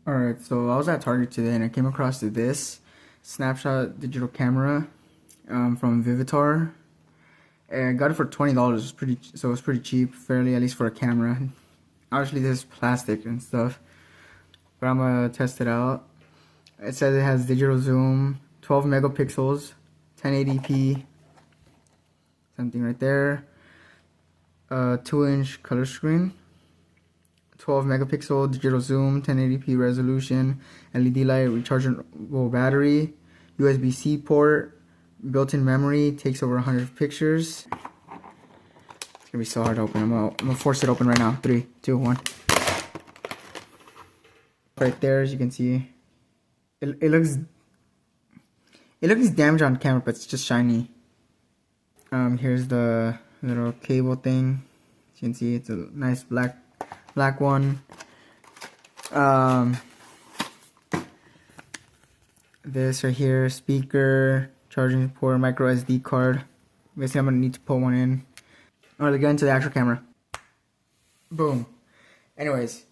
Alright, so I was at Target today and I came across this snapshot digital camera from Vivitar. And I got it for $20. So it was pretty cheap, fairly, at least for a camera. Obviously this is plastic and stuff, but I'm gonna test it out. It says it has digital zoom, 12 megapixels, 1080p, something right there. 2-inch color screen. 12 megapixel digital zoom, 1080p resolution, LED light, rechargeable battery, USB-C port, built-in memory, takes over 100 pictures. It's gonna be so hard to open. I'm gonna force it open right now. 3, 2, 1. Right there, as you can see, it looks damaged on camera, but it's just shiny. Here's the little cable thing. As you can see, it's a nice black one. This right here, speaker, charging port, micro SD card. Basically, I'm gonna need to put one in. Alright, let's get into the actual camera. Boom. Anyways,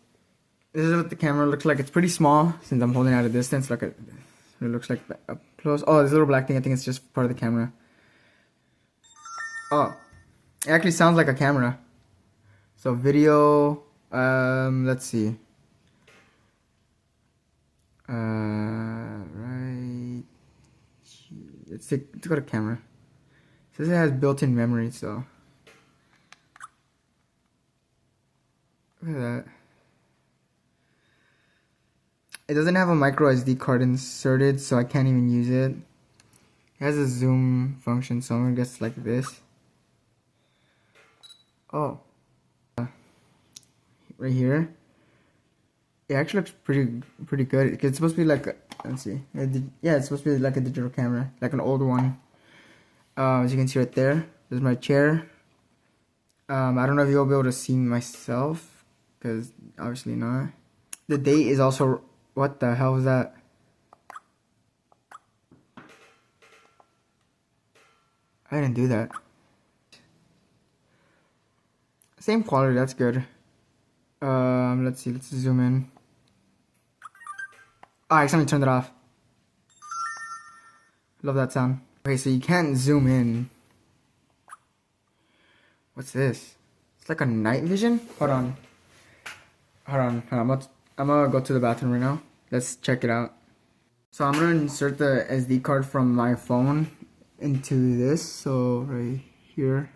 this is what the camera looks like. It's pretty small since I'm holding it at a distance. It looks like up close. Oh, this little black thing, I think it's just part of the camera. Oh, it actually sounds like a camera. So video, let's see. Right. Let's go to camera. It says it has built-in memory, so. Look at that. It doesn't have a micro SD card inserted, so I can't even use it. It has a zoom function, so I'm gonna guess like this. Oh. Right here. It actually looks pretty good. It's supposed to be like let's see. Yeah, it's supposed to be like a digital camera, like an old one. As you can see right there, there's my chair. I don't know if you'll be able to see myself, because obviously not. The date is also, what the hell was that? I didn't do that. Same quality, that's good. Let's see, let's zoom in. Oh, I accidentally turned it off. Love that sound. Okay, so you can't zoom in. What's this? It's like a night vision? Hold on. I'm gonna go to the bathroom right now. Let's check it out. So I'm gonna insert the SD card from my phone into this. So right here.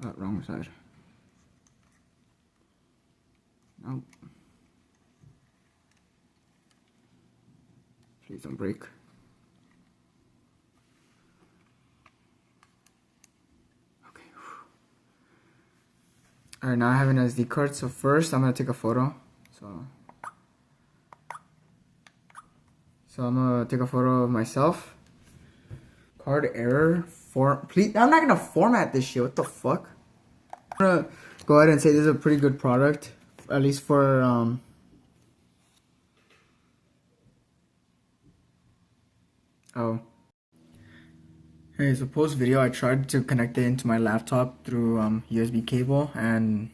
Oh, wrong side. Nope. Please don't break. Okay. Alright, now I have an SD card. So first I'm gonna take a photo. So I'm gonna take a photo of myself. Card error. Please, I'm not gonna format this shit. What the fuck? I'm gonna go ahead and say this is a pretty good product, at least for oh. Hey, so post video I tried to connect it into my laptop through USB cable, and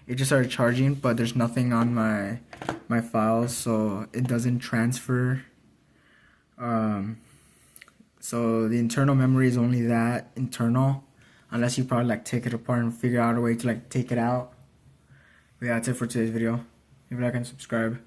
it just started charging, but there's nothing on my files, so it doesn't transfer. So the internal memory is only that internal, unless you probably like take it apart and figure out a way to like take it out. But yeah, that's it for today's video. Leave a like and subscribe.